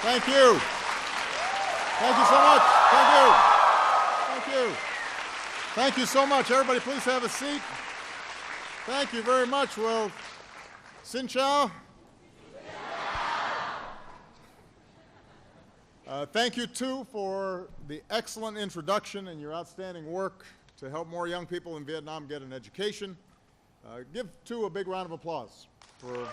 Thank you. Thank you so much. Thank you. Thank you. Thank you so much. Everybody, please have a seat. Thank you very much. Well, Xin Chao. Thank you, too, for the excellent introduction and your outstanding work to help more young people in Vietnam get an education. Give, too, a big round of applause for...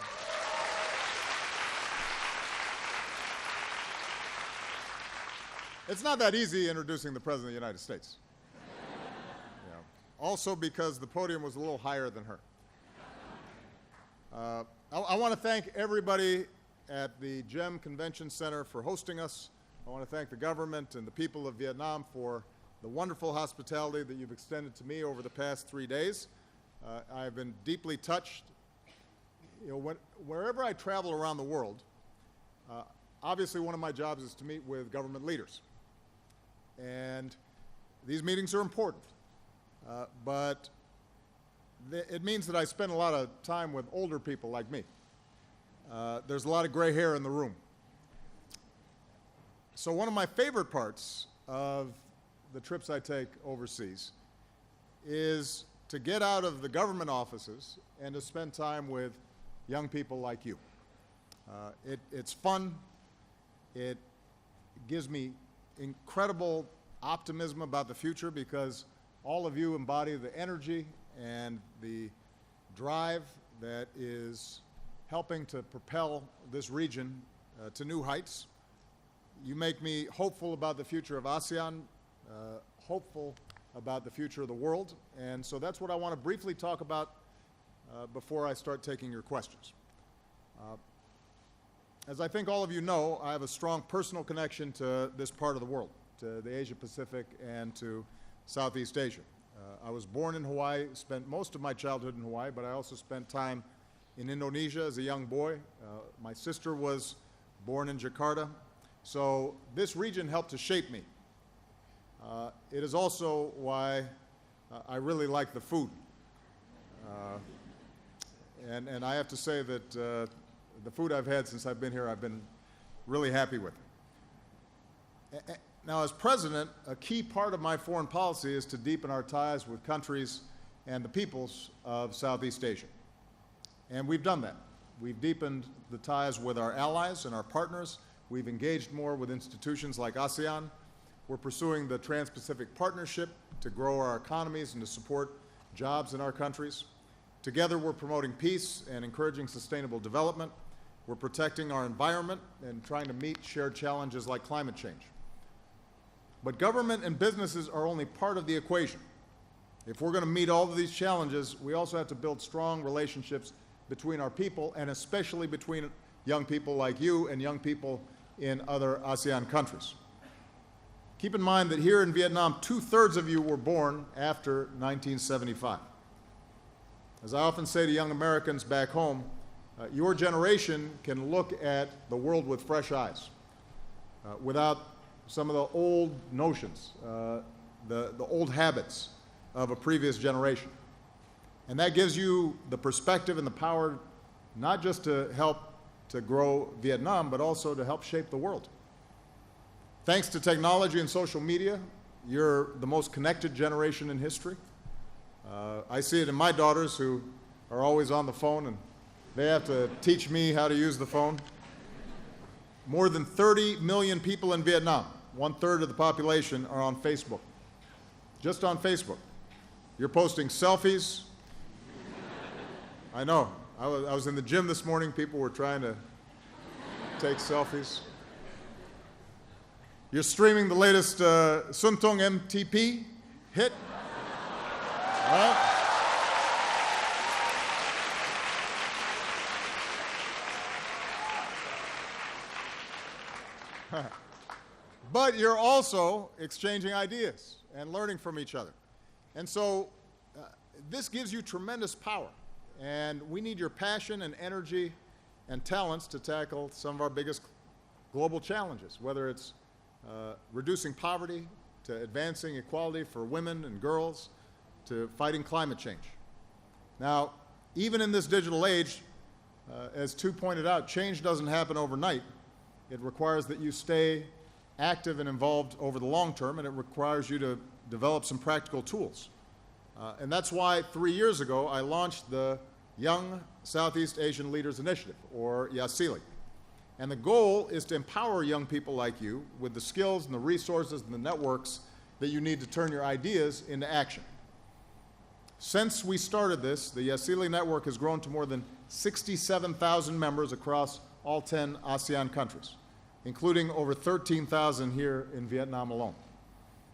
It's not that easy introducing the President of the United States. Also because the podium was a little higher than her. I want to thank everybody at the GEM Convention Center for hosting us. I want to thank the government and the people of Vietnam for the wonderful hospitality that you've extended to me over the past 3 days. I've been deeply touched. Wherever I travel around the world, obviously one of my jobs is to meet with government leaders. And these meetings are important. But it means that I spend a lot of time with older people like me. There's a lot of gray hair in the room. So one of my favorite parts of the trips I take overseas is to get out of the government offices and to spend time with young people like you. It's fun. It gives me incredible optimism about the future because all of you embody the energy and the drive that is helping to propel this region to new heights. You make me hopeful about the future of ASEAN, hopeful about the future of the world, and so that's what I want to briefly talk about before I start taking your questions. As I think all of you know, I have a strong personal connection to this part of the world, to the Asia Pacific and to Southeast Asia. I was born in Hawaii, spent most of my childhood in Hawaii, but I also spent time in Indonesia as a young boy. My sister was born in Jakarta. So this region helped to shape me. It is also why I really like the food. And I have to say that the food I've had since I've been here, I've been really happy with. Now, as president, a key part of my foreign policy is to deepen our ties with countries and the peoples of Southeast Asia. And we've done that. We've deepened the ties with our allies and our partners. We've engaged more with institutions like ASEAN. We're pursuing the Trans-Pacific Partnership to grow our economies and to support jobs in our countries. Together, we're promoting peace and encouraging sustainable development. We're protecting our environment and trying to meet shared challenges like climate change. But government and businesses are only part of the equation. If we're going to meet all of these challenges, we also have to build strong relationships between our people, and especially between young people like you and young people in other ASEAN countries. Keep in mind that here in Vietnam, 2/3 of you were born after 1975. As I often say to young Americans back home, your generation can look at the world with fresh eyes, without some of the old notions, the old habits of a previous generation. And that gives you the perspective and the power not just to help to grow Vietnam, but also to help shape the world. Thanks to technology and social media, you're the most connected generation in history. I see it in my daughters who are always on the phone, and they have to teach me how to use the phone. More than 30 million people in Vietnam, 1/3 of the population, are on Facebook. Just on Facebook. You're posting selfies. I know. I was in the gym this morning. People were trying to take selfies. You're streaming the latest Suntung MTP hit. Right? But you're also exchanging ideas and learning from each other. And so this gives you tremendous power. And we need your passion and energy and talents to tackle some of our biggest global challenges, whether it's reducing poverty, to advancing equality for women and girls, to fighting climate change. Now, even in this digital age, as Tu pointed out, change doesn't happen overnight, It requires that you stay active and involved over the long term, and it requires you to develop some practical tools. And that's why 3 years ago I launched the Young Southeast Asian Leaders Initiative, or YSALI. And the goal is to empower young people like you with the skills and the resources and the networks that you need to turn your ideas into action. Since we started this, the YSALI network has grown to more than 67,000 members across all 10 ASEAN countries, including over 13,000 here in Vietnam alone.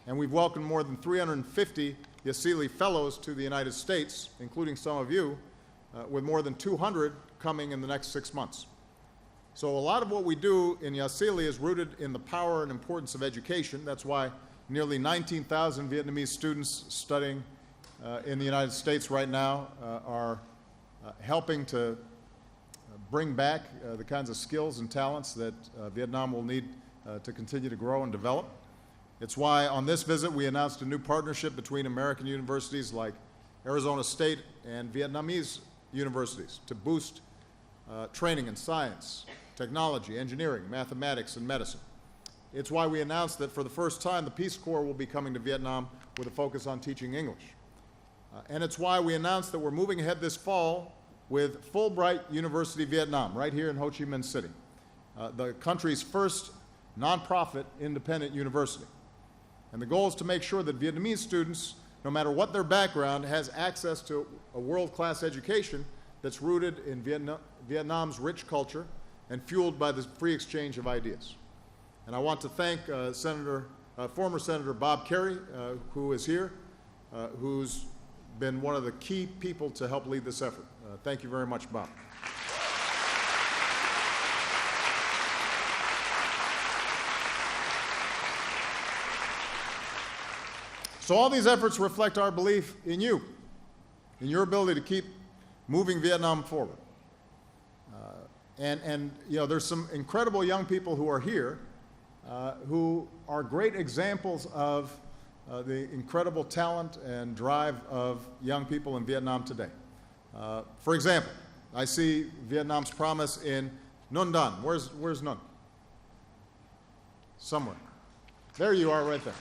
And we've welcomed more than 350 YSALI fellows to the United States, including some of you, with more than 200 coming in the next 6 months. So a lot of what we do in YSALI is rooted in the power and importance of education. That's why nearly 19,000 Vietnamese students studying in the United States right now are helping to bring back the kinds of skills and talents that Vietnam will need to continue to grow and develop. It's why on this visit we announced a new partnership between American universities like Arizona State and Vietnamese universities to boost training in science, technology, engineering, mathematics, and medicine. It's why we announced that for the first time the Peace Corps will be coming to Vietnam with a focus on teaching English. And it's why we announced that we're moving ahead this fall with Fulbright University Vietnam, right here in Ho Chi Minh City, the country's first nonprofit independent university. And the goal is to make sure that Vietnamese students, no matter what their background, has access to a world-class education that's rooted in Vietnam's rich culture and fueled by the free exchange of ideas. And I want to thank former Senator Bob Kerrey, who is here, who's been one of the key people to help lead this effort. Thank you very much, Bob. So all these efforts reflect our belief in you, in your ability to keep moving Vietnam forward. And you know, there's some incredible young people who are here who are great examples of the incredible talent and drive of young people in Vietnam today. For example, I see Vietnam's promise in NguyenDan. Where's Nguyen? Somewhere. There you are right there.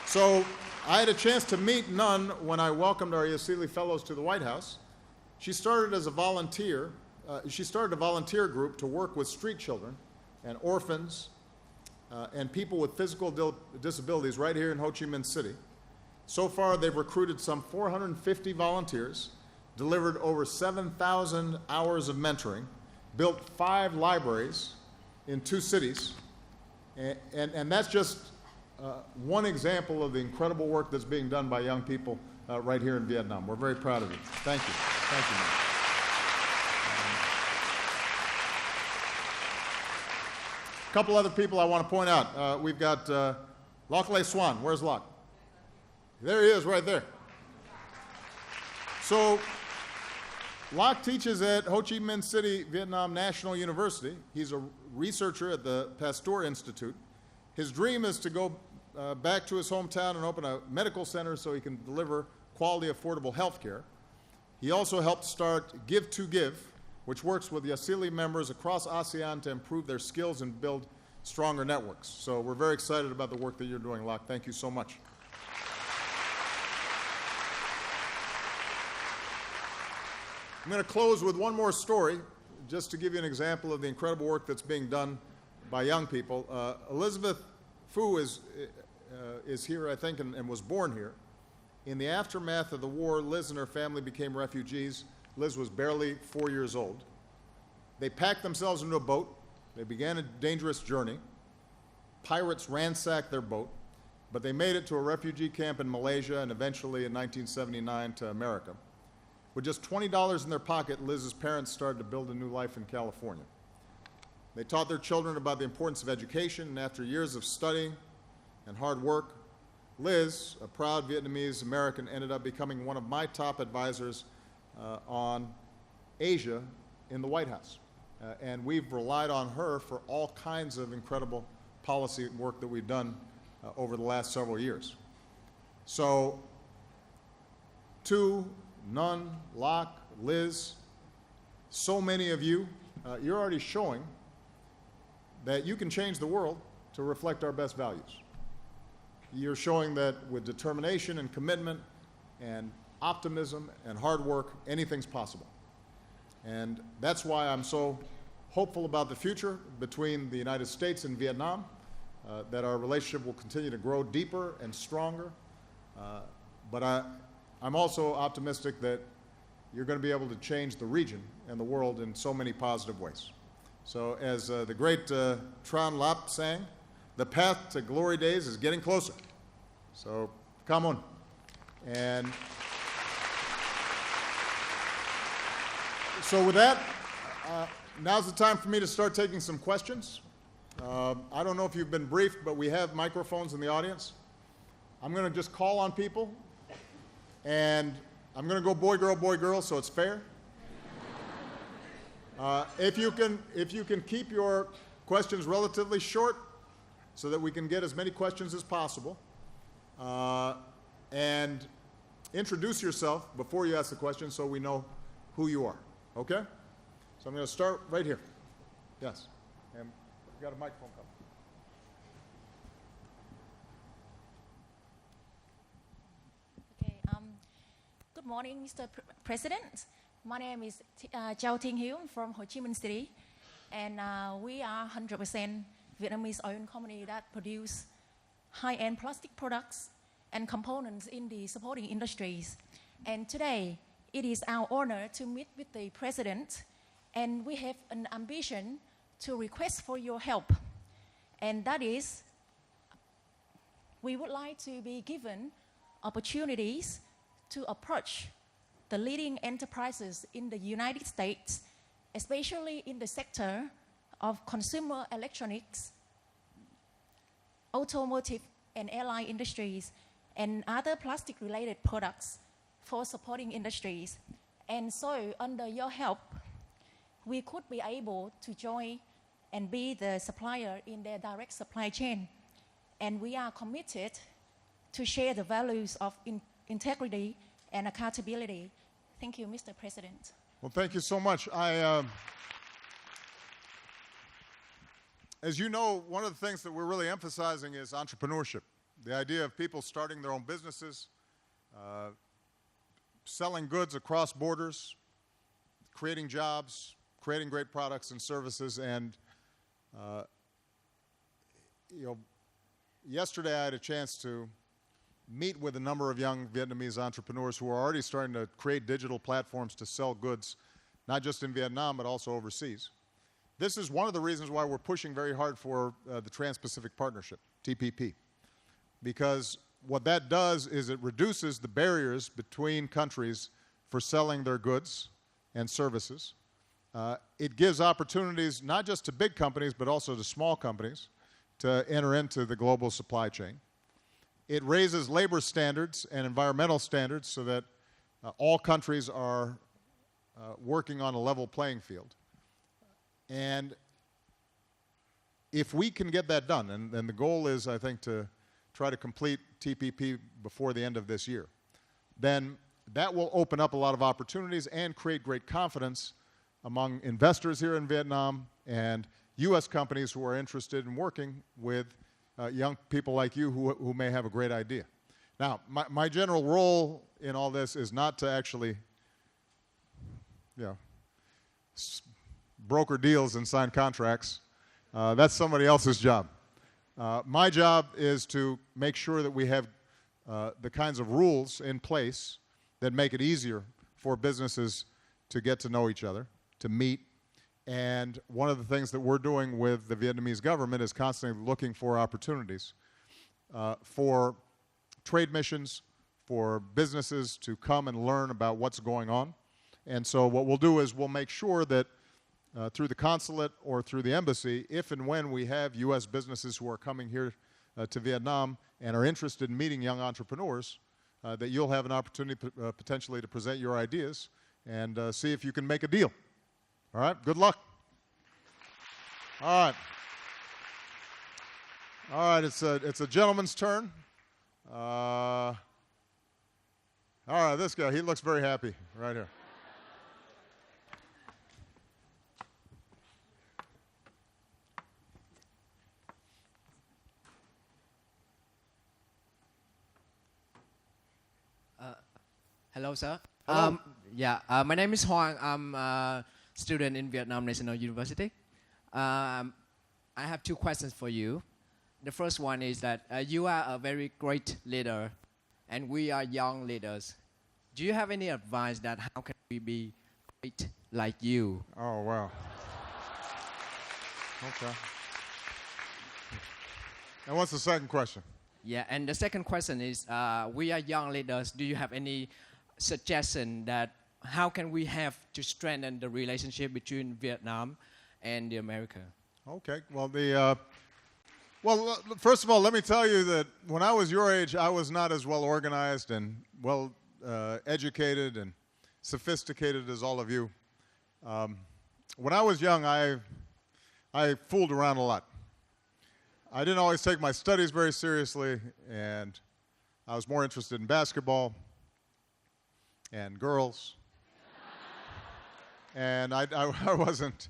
So I had a chance to meet Nguyen when I welcomed our YSALI fellows to the White House. She started as a volunteer. She started a volunteer group to work with street children and orphans and people with physical disabilities right here in Ho Chi Minh City. So far, they've recruited some 450 volunteers, delivered over 7,000 hours of mentoring, built 5 libraries in 2 cities, and that's just one example of the incredible work that's being done by young people right here in Vietnam. We're very proud of you. Thank you. Thank you, man. A couple other people I want to point out. We've got Loc Lê Swan. Where's Loc? There he is, right there. So Loc teaches at Ho Chi Minh City, Vietnam National University. He's a researcher at the Pasteur Institute. His dream is to go back to his hometown and open a medical center so he can deliver quality, affordable health care. He also helped start Give to Give, which works with YSALI members across ASEAN to improve their skills and build stronger networks. So we're very excited about the work that you're doing, Loc. Thank you so much. I'm going to close with one more story, just to give you an example of the incredible work that's being done by young people. Elizabeth Fu is here, I think, and was born here. In the aftermath of the war, Liz and her family became refugees. Liz was barely 4 years old. They packed themselves into a boat. They began a dangerous journey. Pirates ransacked their boat, but they made it to a refugee camp in Malaysia and eventually in 1979 to America. With just $20 in their pocket, Liz's parents started to build a new life in California. They taught their children about the importance of education, and after years of studying and hard work, Liz, a proud Vietnamese American, ended up becoming one of my top advisors on Asia in the White House. And we've relied on her for all kinds of incredible policy work that we've done over the last several years. So, to Nguyen, Loc, Liz, so many of you, you're already showing that you can change the world to reflect our best values. You're showing that with determination and commitment and optimism and hard work, anything's possible. And that's why I'm so hopeful about the future between the United States and Vietnam, that our relationship will continue to grow deeper and stronger. But I'm also optimistic that you're going to be able to change the region and the world in so many positive ways. So as the great Tran Lap sang, the path to glory days is getting closer. So come on. And so with that, now's the time for me to start taking some questions. I don't know if you've been briefed, but we have microphones in the audience. I'm going to just call on people, and I'm going to go boy, girl, so it's fair. If you can keep your questions relatively short so that we can get as many questions as possible, and introduce yourself before you ask the question so we know who you are, okay? So I'm going to start right here. Yes, and we've got a microphone coming. Good morning, Mr. President. My name is Châu Thiên Hiếu from Ho Chi Minh City, and we are 100% Vietnamese-owned company that produce high-end plastic products and components in the supporting industries. And today, it is our honor to meet with the President, and we have an ambition to request for your help. And that is, we would like to be given opportunities to approach the leading enterprises in the United States, especially in the sector of consumer electronics, automotive and airline industries, and other plastic-related products for supporting industries. And so, under your help, we could be able to join and be the supplier in their direct supply chain. And we are committed to share the values of integrity and accountability. Thank you, Mr. President. Well, thank you so much. As you know, one of the things that we're really emphasizing is entrepreneurship. The idea of people starting their own businesses, selling goods across borders, creating jobs, creating great products and services. And yesterday I had a chance to meet with a number of young Vietnamese entrepreneurs who are already starting to create digital platforms to sell goods, not just in Vietnam, but also overseas. This is one of the reasons why we're pushing very hard for the Trans-Pacific Partnership, TPP, because what that does is it reduces the barriers between countries for selling their goods and services. It gives opportunities not just to big companies, but also to small companies to enter into the global supply chain. It raises labor standards and environmental standards so that all countries are working on a level playing field. And if we can get that done, and the goal is, I think, to try to complete TPP before the end of this year, then that will open up a lot of opportunities and create great confidence among investors here in Vietnam and U.S. companies who are interested in working with young people like you who may have a great idea. Now, my general role in all this is not to actually, broker deals and sign contracts. That's somebody else's job. My job is to make sure that we have the kinds of rules in place that make it easier for businesses to get to know each other, to meet. And one of the things that we're doing with the Vietnamese government is constantly looking for opportunities for trade missions, for businesses to come and learn about what's going on. And so what we'll do is we'll make sure that through the consulate or through the embassy, if and when we have U.S. businesses who are coming here to Vietnam and are interested in meeting young entrepreneurs, that you'll have an opportunity potentially to present your ideas and see if you can make a deal. All right, good luck. All right. All right, it's a gentleman's turn. All right, this guy, he looks very happy right here. Hello, sir. Hello. My name is Hoang. I'm a student in Vietnam National University. I have two questions for you. The first one is that you are a very great leader, and we are young leaders. Do you have any advice that how can we be great like you? Oh, wow. Okay. And what's the second question? Yeah, and the second question is, we are young leaders. Do you have any suggestion that how can we have to strengthen the relationship between Vietnam and the America? Okay. Well, first of all, let me tell you that when I was your age, I was not as well organized and well educated and sophisticated as all of you. When I was young, I fooled around a lot. I didn't always take my studies very seriously, and I was more interested in basketball and girls. And I wasn't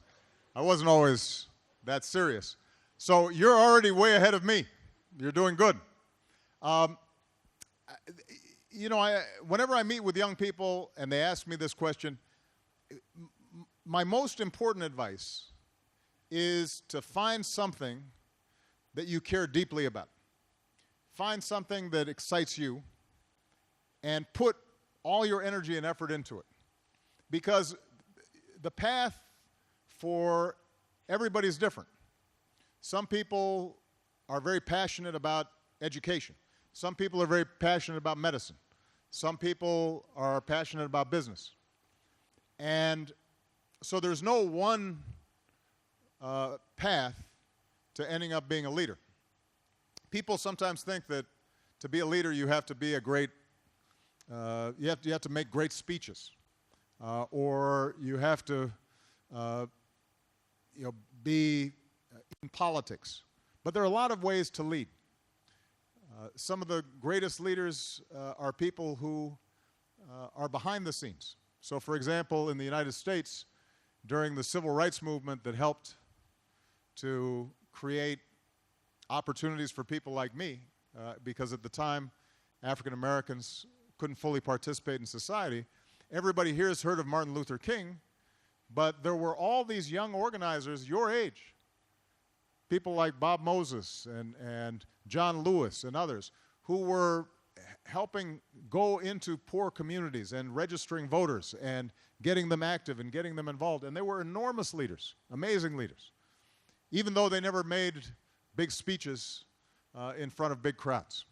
always that serious. So you're already way ahead of me. You're doing good. Whenever I meet with young people and they ask me this question, my most important advice is to find something that you care deeply about. Find something that excites you and put all your energy and effort into it. Because the path for everybody is different. Some people are very passionate about education. Some people are very passionate about medicine. Some people are passionate about business. And so there's no one path to ending up being a leader. People sometimes think that to be a leader you have to be a great, you have to make great speeches, or you have to be in politics. But there are a lot of ways to lead. Some of the greatest leaders are people who are behind the scenes. So for example, in the United States, during the civil rights movement that helped to create opportunities for people like me, because at the time African Americans couldn't fully participate in society. Everybody here has heard of Martin Luther King, but there were all these young organizers your age, people like Bob Moses and John Lewis and others, who were helping go into poor communities and registering voters and getting them active and getting them involved. And they were enormous leaders, amazing leaders, even though they never made big speeches in front of big crowds.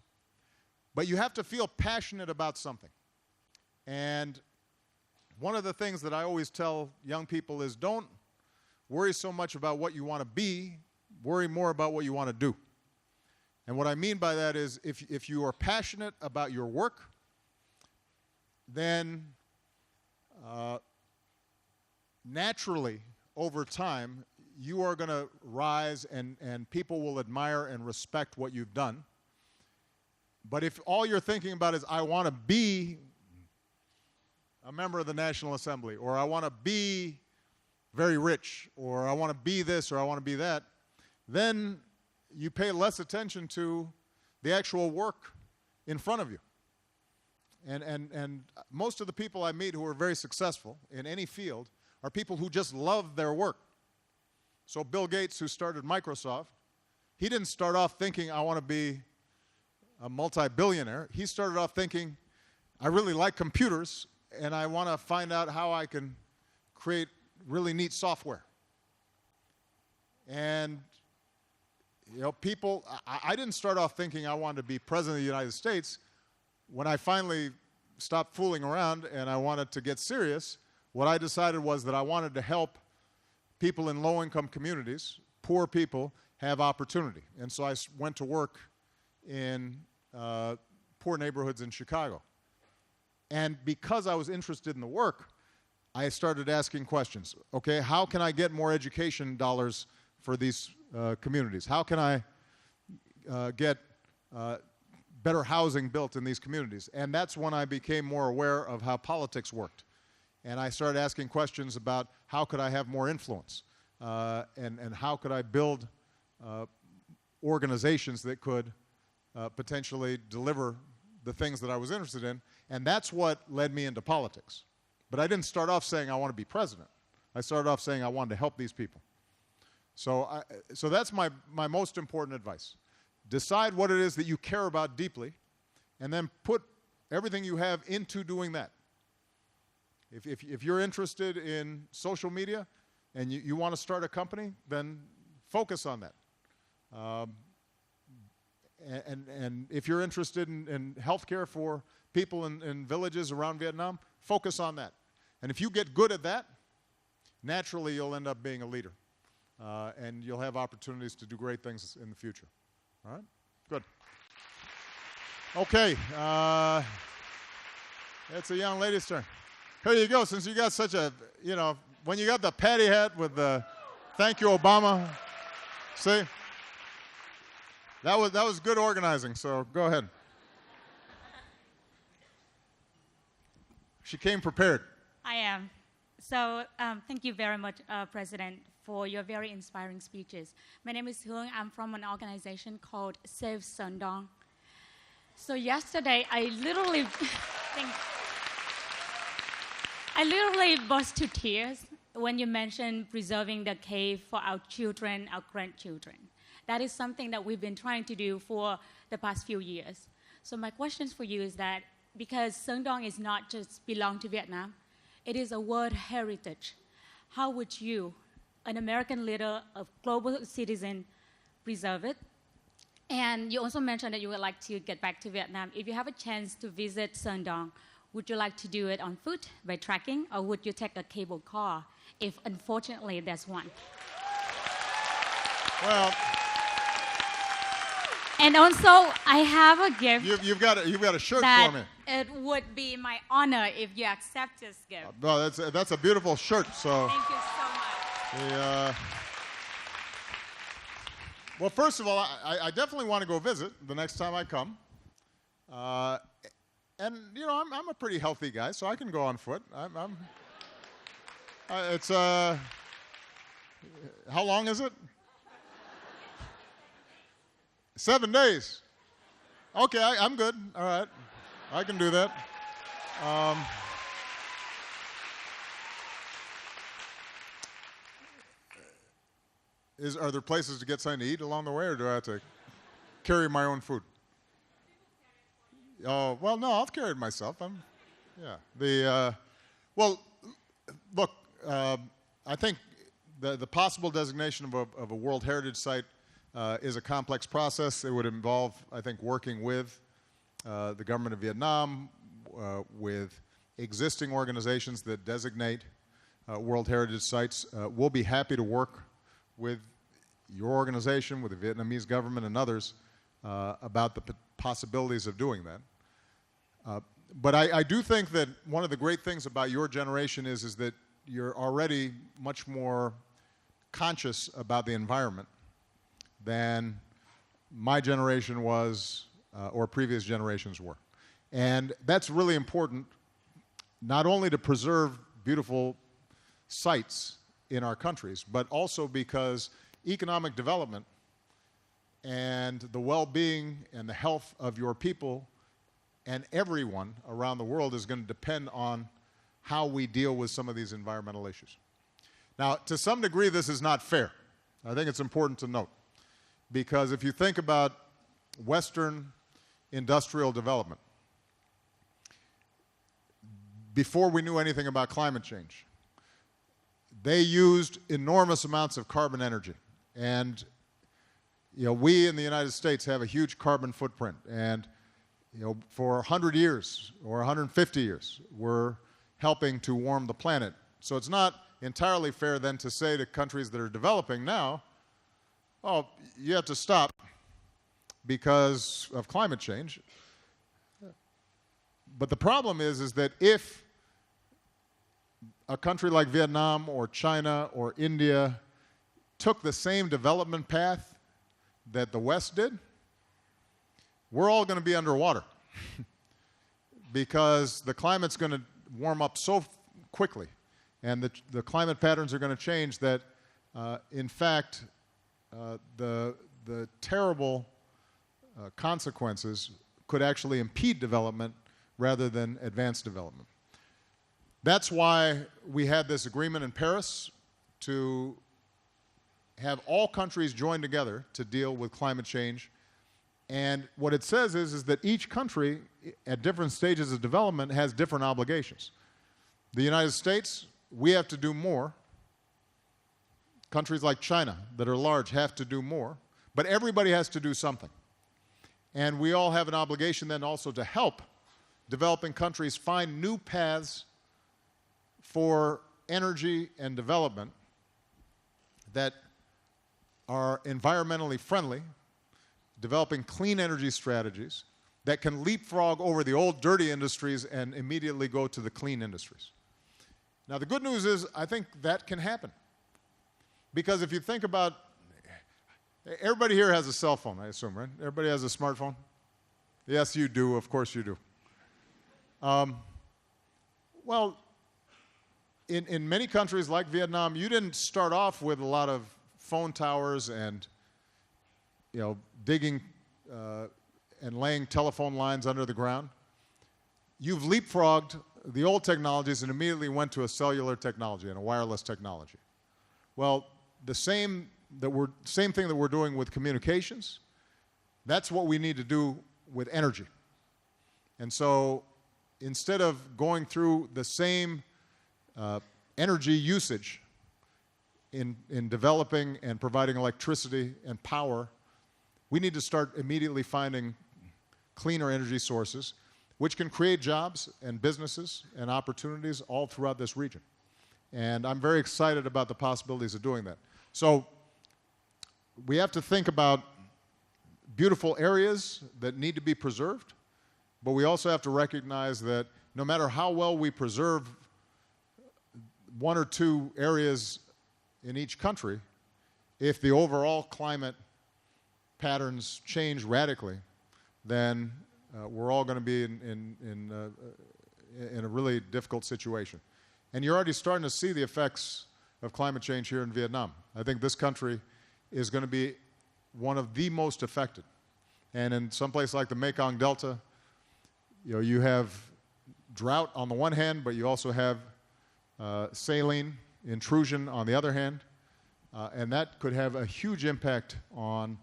But you have to feel passionate about something. And one of the things that I always tell young people is don't worry so much about what you want to be, worry more about what you want to do. And what I mean by that is if you are passionate about your work, then naturally, over time, you are going to rise and people will admire and respect what you've done. But if all you're thinking about is, I want to be a member of the National Assembly, or I want to be very rich, or I want to be this, or I want to be that, then you pay less attention to the actual work in front of you. And most of the people I meet who are very successful in any field are people who just love their work. So Bill Gates, who started Microsoft, he didn't start off thinking, I want to be a multi-billionaire. He started off thinking, I really like computers, and I want to find out how I can create really neat software. And people, I didn't start off thinking I wanted to be president of the United States. When I finally stopped fooling around and I wanted to get serious, what I decided was that I wanted to help people in low-income communities, poor people, have opportunity. And so I went to work in poor neighborhoods in Chicago. And because I was interested in the work, I started asking questions. Okay, how can I get more education dollars for these communities? How can I get better housing built in these communities? And that's when I became more aware of how politics worked. And I started asking questions about how could I have more influence, and how could I build organizations that could potentially deliver the things that I was interested in, and that's what led me into politics. But I didn't start off saying I want to be president. I started off saying I wanted to help these people. So that's my most important advice. Decide what it is that you care about deeply, and then put everything you have into doing that. If you're interested in social media and you want to start a company, then focus on that. And if you're interested in healthcare for people in villages around Vietnam, focus on that. And if you get good at that, naturally you'll end up being a leader. And you'll have opportunities to do great things in the future. All right? Good. Okay. It's a young lady's turn. Here you go. Since you got such a, when you got the patty hat with the thank you, Obama, see? That was good organizing, so go ahead. She came prepared. I am. So thank you very much, President, for your very inspiring speeches. My name is Hương. I'm from an organization called Save Sơn Đông. So yesterday, I literally burst to tears when you mentioned preserving the cave for our children, our grandchildren. That is something that we've been trying to do for the past few years. So my question for you is that because Sơn Đông is not just belong to Vietnam, it is a world heritage. How would you, an American leader, a global citizen, preserve it? And you also mentioned that you would like to get back to Vietnam. If you have a chance to visit Sơn Đông, would you like to do it on foot, by trekking, or would you take a cable car, if unfortunately there's one? Well, and also, I have a gift. You've got a shirt that for me. It would be my honor if you accept this gift. No, that's a beautiful shirt. So. Thank you so much. Well, first of all, I definitely want to go visit the next time I come. And I'm a pretty healthy guy, so I can go on foot. It's how long is it? 7 days. Okay, I'm good. All right, I can do that. Are there places to get something to eat along the way, or do I have to carry my own food? Oh, well, no, I'll carry it myself. Well, look, I think the possible designation of a World Heritage Site is a complex process. It would involve, I think, working with the government of Vietnam, with existing organizations that designate World Heritage Sites. We'll be happy to work with your organization, with the Vietnamese government and others about the possibilities of doing that. But I do think that one of the great things about your generation is that you're already much more conscious about the environment than my generation was or previous generations were. And that's really important, not only to preserve beautiful sites in our countries, but also because economic development and the well-being and the health of your people and everyone around the world is going to depend on how we deal with some of these environmental issues. Now, to some degree, this is not fair. I think it's important to note, because if you think about Western industrial development, before we knew anything about climate change, they used enormous amounts of carbon energy. And we in the United States have a huge carbon footprint. And for 100 years or 150 years, we're helping to warm the planet. So it's not entirely fair then to say to countries that are developing now, oh, you have to stop because of climate change. But the problem is that if a country like Vietnam or China or India took the same development path that the West did, we're all going to be underwater because the climate's going to warm up so quickly and the climate patterns are going to change that, in fact, the terrible consequences could actually impede development rather than advance development. That's why we had this agreement in Paris to have all countries join together to deal with climate change. And what it says is that each country at different stages of development has different obligations. The United States, we have to do more. Countries like China that are large have to do more, but everybody has to do something. And we all have an obligation then also to help developing countries find new paths for energy and development that are environmentally friendly, developing clean energy strategies that can leapfrog over the old dirty industries and immediately go to the clean industries. Now, the good news is I think that can happen. Because if you think about, everybody here has a cell phone, I assume, right? Everybody has a smartphone? Yes, you do. Of course you do. Well, in many countries like Vietnam, you didn't start off with a lot of phone towers and, you know, digging and laying telephone lines under the ground. You've leapfrogged the old technologies and immediately went to a cellular technology and a wireless technology. Well, the same thing that we're doing with communications, that's what we need to do with energy. And so instead of going through the same energy usage in developing and providing electricity and power, we need to start immediately finding cleaner energy sources, which can create jobs and businesses and opportunities all throughout this region. And I'm very excited about the possibilities of doing that. So we have to think about beautiful areas that need to be preserved, but we also have to recognize that no matter how well we preserve one or two areas in each country, if the overall climate patterns change radically, then we're all going to be in a really difficult situation. And you're already starting to see the effects of climate change here in Vietnam. I think this country is going to be one of the most affected. And in some place like the Mekong Delta, you know, you have drought on the one hand, but you also have saline intrusion on the other hand. And that could have a huge impact on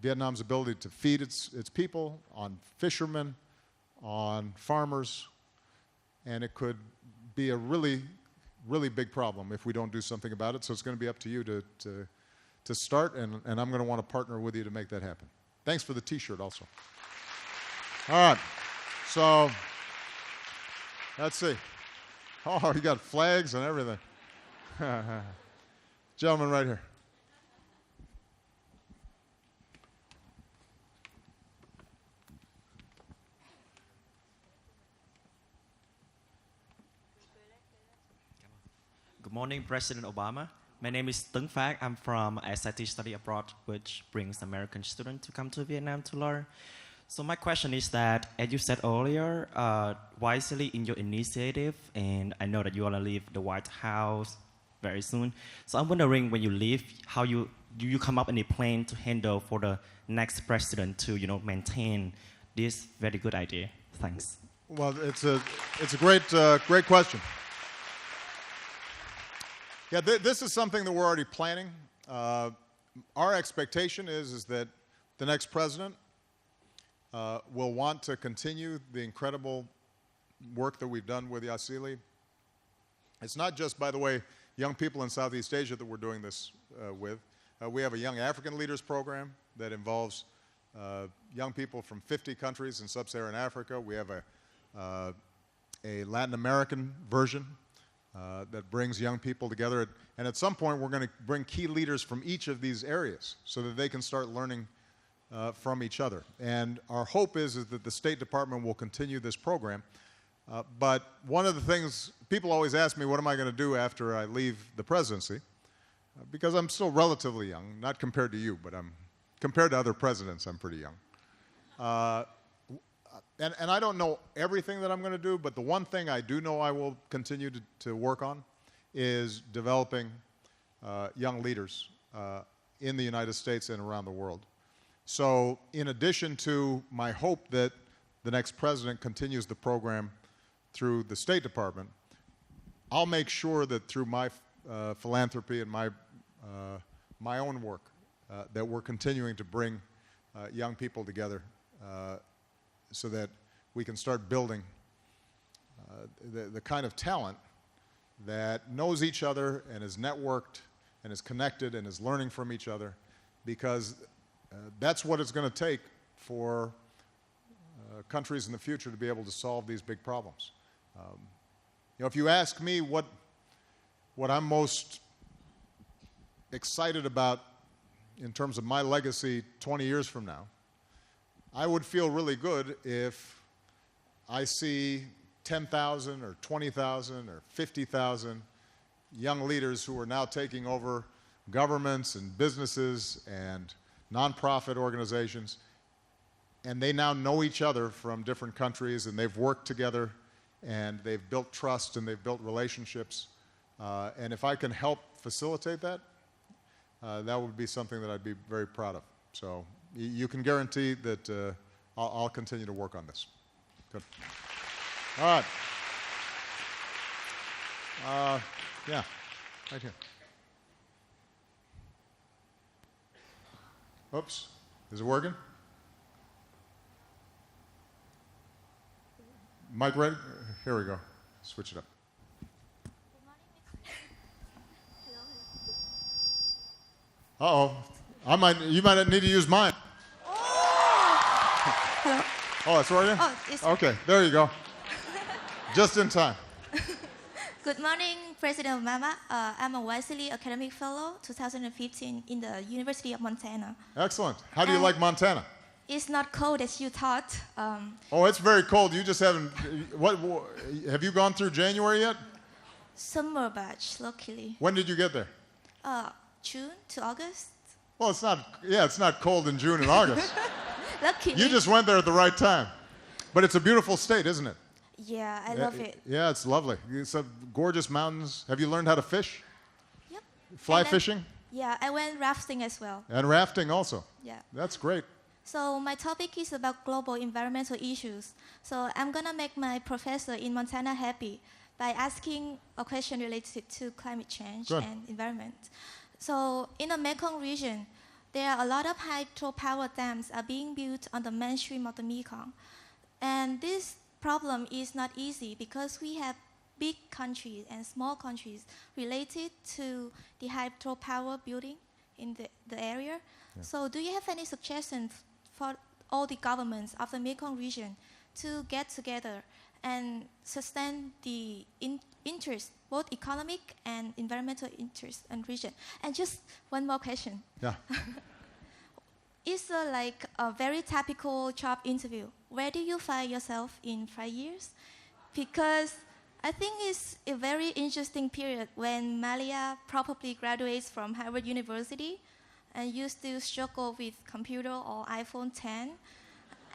Vietnam's ability to feed its people, on fishermen, on farmers, and it could be a really, really big problem if we don't do something about it. So it's going to be up to you to start, and I'm going to want to partner with you to make that happen. Thanks for the T-shirt also. All right, so let's see. Oh, you got flags and everything. Gentleman right here. Good morning, President Obama. My name is Tuấn Phác. I'm from YSALI Study Abroad, which brings American students to come to Vietnam to learn. So my question is that, as you said earlier, YSALI in your initiative, and I know that you want to leave the White House very soon. So I'm wondering, when you leave, how do you come up any plan to handle for the next president to, you know, maintain this very good idea? Thanks. Well, it's a great question. Yeah, this is something that we're already planning. Our expectation is that the next president will want to continue the incredible work that we've done with YSALI. It's not just, by the way, young people in Southeast Asia that we're doing this with. We have a Young African Leaders program that involves young people from 50 countries in sub-Saharan Africa. We have a Latin American version that brings young people together. And at some point, we're going to bring key leaders from each of these areas so that they can start learning from each other. And our hope is that the State Department will continue this program. But one of the things, people always ask me, what am I going to do after I leave the presidency? Because I'm still relatively young, not compared to you, but compared to other presidents, I'm pretty young. And I don't know everything that I'm going to do, but the one thing I do know I will continue to work on is developing young leaders in the United States and around the world, So in addition to my hope that the next president continues the program through the State Department, I'll make sure that through my philanthropy and my own work that we're continuing to bring young people together so that we can start building the kind of talent that knows each other and is networked and is connected and is learning from each other, because that's what it's going to take for countries in the future to be able to solve these big problems. You know, if you ask me what I'm most excited about in terms of my legacy 20 years from now, I would feel really good if I see 10,000 or 20,000 or 50,000 young leaders who are now taking over governments and businesses and nonprofit organizations, and they now know each other from different countries, and they've worked together, and they've built trust, and they've built relationships. And if I can help facilitate that, that would be something that I'd be very proud of. So you can guarantee that I'll continue to work on this. Good. All right. Yeah, right here. Oops. Is it working? Mic ready? Here we go. Switch it up. Uh-oh. You might need to use mine. Hello. Oh, it's working? Oh, it's okay. There you go. Just in time. Good morning, President Obama. I'm a YSALI Academic Fellow, 2015, in the University of Montana. Excellent. How do you like Montana? It's not cold as you thought. Oh, it's very cold. You just haven't. Have you gone through January yet? Summer batch, luckily. When did you get there? June to August. Well, it's not. Yeah, it's not cold in June and August. Luckily. You just went there at the right time. But it's a beautiful state, isn't it? Yeah, I love it. Yeah, it's lovely. It's a gorgeous mountains. Have you learned how to fish? Yep. Fly fishing? Yeah, I went rafting as well. And rafting also? Yeah. That's great. So my topic is about global environmental issues. So I'm going to make my professor in Montana happy by asking a question related to climate change Good. and environment. So in the Mekong region, there are a lot of hydropower dams are being built on the mainstream of the Mekong. And this problem is not easy because we have big countries and small countries related to the hydropower building in the area. Yeah. So do you have any suggestions for all the governments of the Mekong region to get together and sustain the interest, both economic and environmental interest in region? And just one more question. Yeah. It's like a very typical job interview. Where do you find yourself in 5 years? Because I think it's a very interesting period when Malia probably graduates from Harvard University and you still struggle with computer or iPhone 10.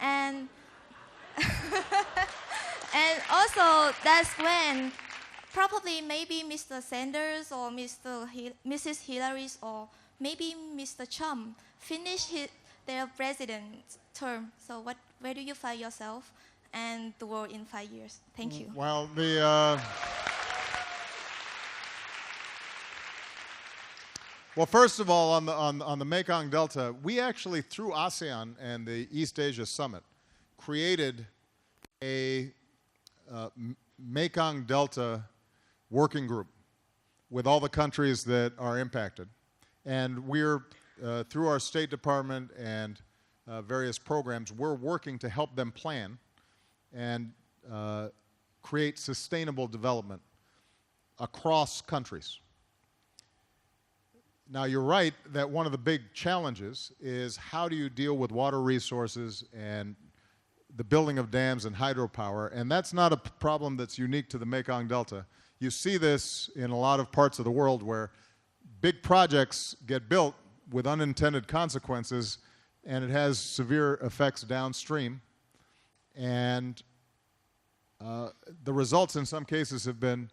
And, and also that's when probably maybe Mr. Sanders or Mrs. Hillary or maybe Mr. Trump finish their president term. So where do you find yourself and the world in 5 years? Thank you. Well, well, first of all, on the Mekong Delta, we actually, through ASEAN and the East Asia Summit, created a Mekong Delta working group with all the countries that are impacted. And we're, through our State Department and various programs, we're working to help them plan and create sustainable development across countries. Now, you're right that one of the big challenges is how do you deal with water resources and the building of dams and hydropower, and that's not a problem that's unique to the Mekong Delta. You see this in a lot of parts of the world where big projects get built with unintended consequences, and it has severe effects downstream. And the results in some cases have been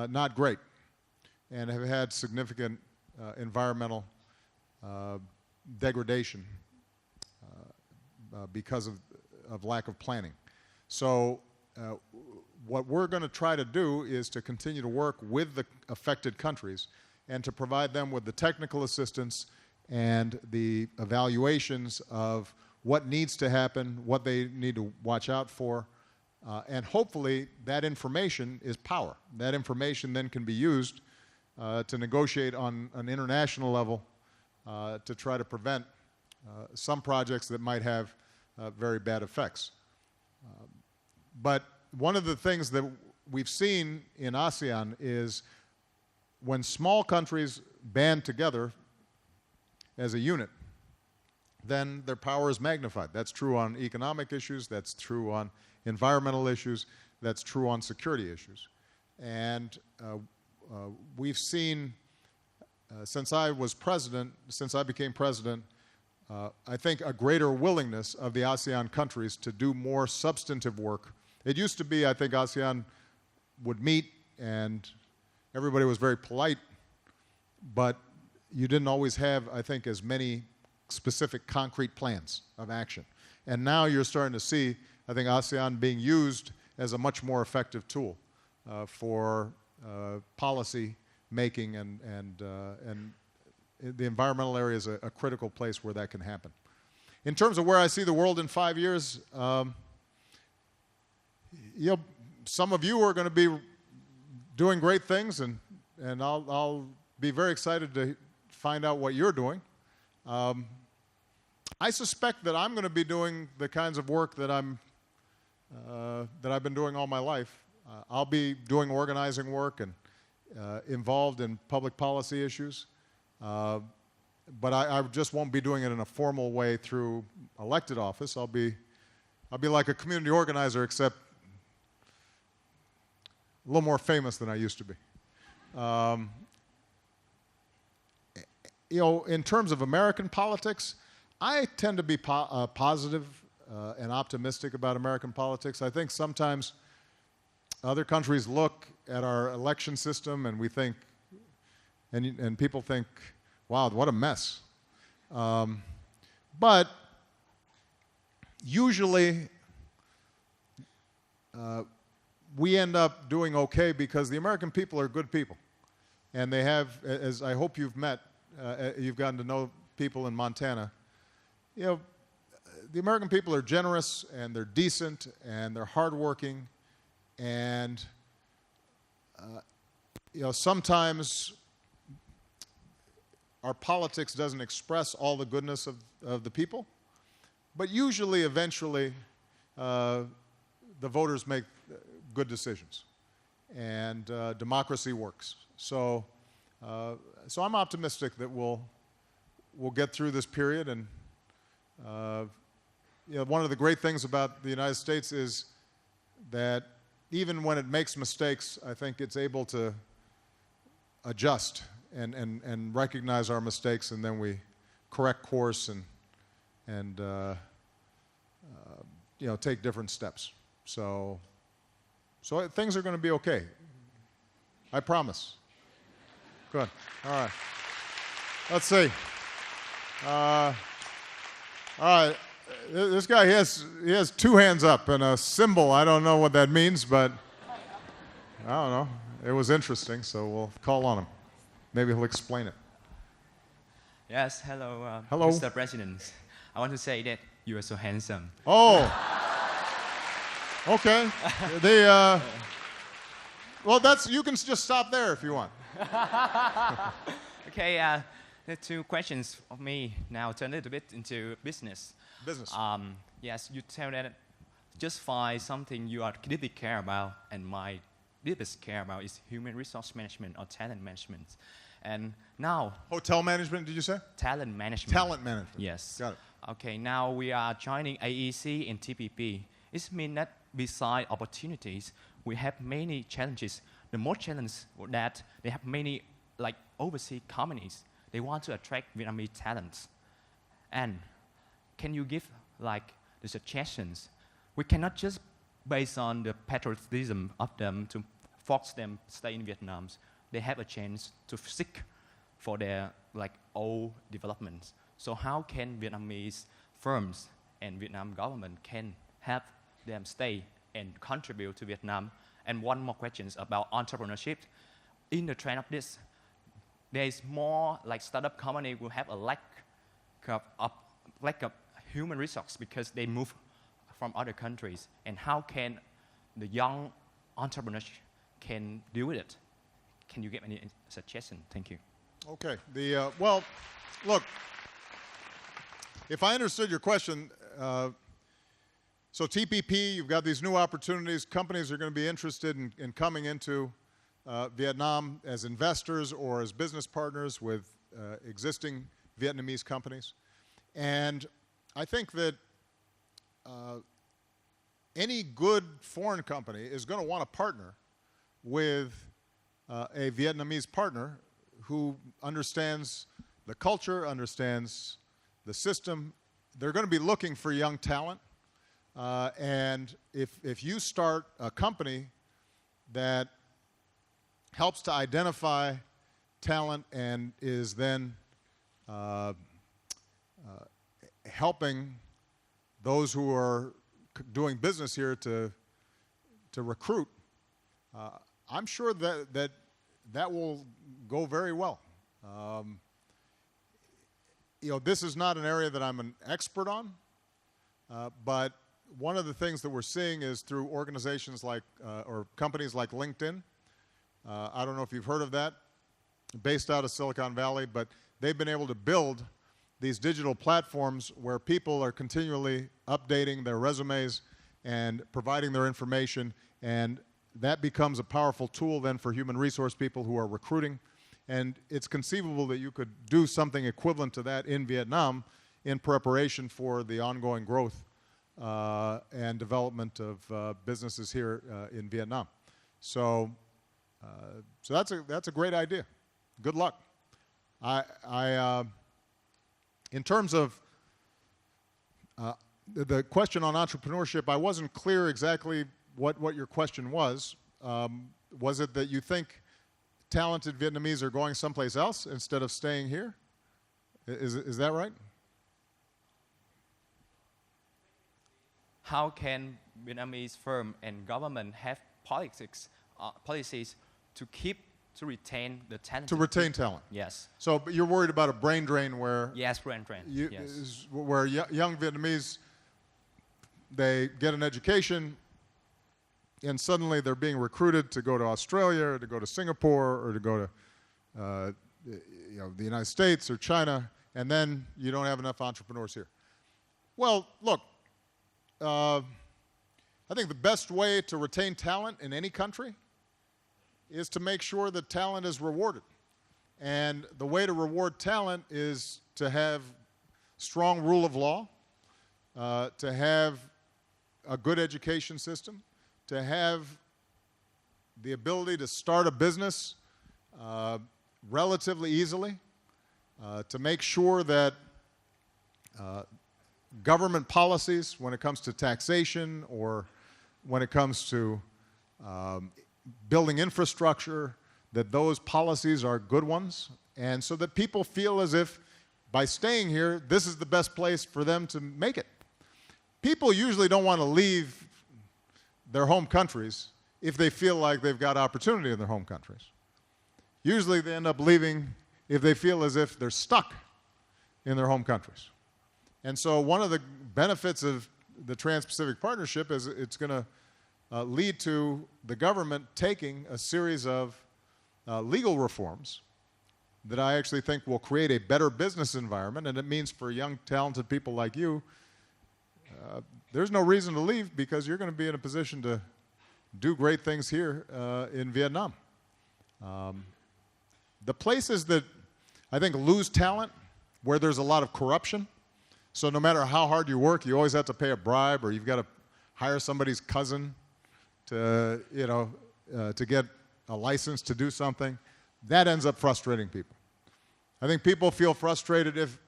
not great and have had significant environmental degradation because of lack of planning. So what we're going to try to do is to continue to work with the affected countries and to provide them with the technical assistance and the evaluations of what needs to happen, what they need to watch out for, and hopefully that information is power. That information then can be used to negotiate on an international level to try to prevent some projects that might have very bad effects. But one of the things that we've seen in ASEAN is when small countries band together as a unit, then their power is magnified. That's true on economic issues, that's true on environmental issues, that's true on security issues. And we've seen, since I became president, I think a greater willingness of the ASEAN countries to do more substantive work. It used to be, I think, ASEAN would meet and everybody was very polite, but you didn't always have, I think, as many specific concrete plans of action. And now you're starting to see, I think, ASEAN being used as a much more effective tool for policy making, and the environmental area is a critical place where that can happen. In terms of where I see the world in 5 years, some of you are going to be doing great things, and I'll be very excited to find out what you're doing. I suspect that I'm going to be doing the kinds of work that I've been doing all my life. I'll be doing organizing work and involved in public policy issues, but I just won't be doing it in a formal way through elected office. I'll be like a community organizer, except a little more famous than I used to be. In terms of American politics, I tend to be positive and optimistic about American politics. I think sometimes other countries look at our election system and we think, and people think, wow, what a mess. But usually we end up doing okay because the American people are good people. And they have, as I hope you've met, you've gotten to know people in Montana, the American people are generous and they're decent and they're hardworking, and sometimes our politics doesn't express all the goodness of the people, but usually, eventually, the voters make good decisions, and democracy works. So I'm optimistic that we'll get through this period. And one of the great things about the United States is that even when it makes mistakes, I think it's able to adjust and recognize our mistakes, and then we correct course and take different steps. So things are going to be okay. I promise. Good. All right. Let's see. All right. This guy, he has two hands up and a symbol. I don't know what that means, but I don't know. It was interesting, so we'll call on him. Maybe he'll explain it. Yes, hello, Hello. Mr. President. I want to say that you are so handsome. Oh. Okay. Well, you can just stop there if you want. Okay, the two questions of me now turn a little bit into business. Business. Yes, you tell that just find something you are deeply care about, and my deepest care about is human resource management or talent management. And now... Hotel management, did you say? Talent management. Talent management. Yes. Got it. Okay, now we are joining AEC and TPP. It means that beside opportunities, we have many challenges. The most challenge that they have many overseas companies. They want to attract Vietnamese talents. And can you give the suggestions? We cannot just based on the patriotism of them to force them stay in Vietnam. They have a chance to seek for their old developments. So how can Vietnamese firms and Vietnam government can have them stay and contribute to Vietnam? And one more question is about entrepreneurship. In the trend of this, there is more like startup company will have a lack of human resource because they move from other countries. And how can the young entrepreneurs can deal with it? Can you give any suggestion? Thank you. Okay. Well, look, if I understood your question, so TPP, you've got these new opportunities. Companies are going to be interested in coming into Vietnam as investors or as business partners with existing Vietnamese companies. And I think that any good foreign company is going to want to partner with a Vietnamese partner who understands the culture, understands the system. They're going to be looking for young talent. And if you start a company that helps to identify talent and is then helping those who are doing business here to recruit, I'm sure that will go very well. This is not an area that I'm an expert on, but one of the things that we're seeing is through organizations like, or companies like LinkedIn. I don't know if you've heard of that, based out of Silicon Valley, but they've been able to build these digital platforms where people are continually updating their resumes and providing their information, and that becomes a powerful tool then for human resource people who are recruiting. And it's conceivable that you could do something equivalent to that in Vietnam in preparation for the ongoing growth and development of businesses here in Vietnam. So that's a great idea. Good luck. In terms of the question on entrepreneurship, I wasn't clear exactly what your question was. Was it that you think talented Vietnamese are going someplace else instead of staying here? Is that right? How can Vietnamese firm and government have policies to retain the talent? To retain talent. Yes. So but you're worried about a brain drain where Yes, brain drain. Yes. Where young Vietnamese, they get an education and suddenly they're being recruited to go to Australia or to go to Singapore or to go to the United States or China, and then you don't have enough entrepreneurs here. Well, look, I think the best way to retain talent in any country is to make sure that talent is rewarded. And the way to reward talent is to have strong rule of law, to have a good education system, to have the ability to start a business relatively easily, to make sure that government policies, when it comes to taxation or when it comes to building infrastructure, that those policies are good ones, and so that people feel as if by staying here, this is the best place for them to make it. People usually don't want to leave their home countries if they feel like they've got opportunity in their home countries. Usually they end up leaving if they feel as if they're stuck in their home countries. And so one of the benefits of the Trans-Pacific Partnership is it's going to lead to the government taking a series of legal reforms that I actually think will create a better business environment, and it means for young, talented people like you, there's no reason to leave because you're going to be in a position to do great things here in Vietnam. The places that I think lose talent, where there's a lot of corruption, so no matter how hard you work, you always have to pay a bribe, or you've got to hire somebody's cousin to get a license to do something, that ends up frustrating people. I think people feel frustrated if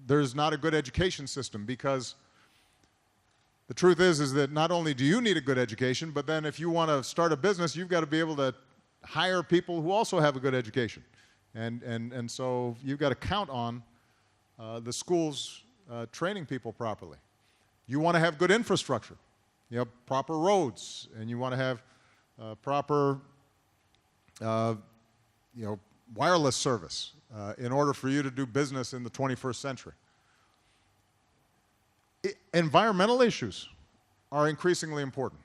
there's not a good education system, because the truth is that not only do you need a good education, but then if you want to start a business, you've got to be able to hire people who also have a good education. And so you've got to count on the schools training people properly. You want to have good infrastructure. You have proper roads, and you want to have proper wireless service in order for you to do business in the 21st century. Environmental issues are increasingly important.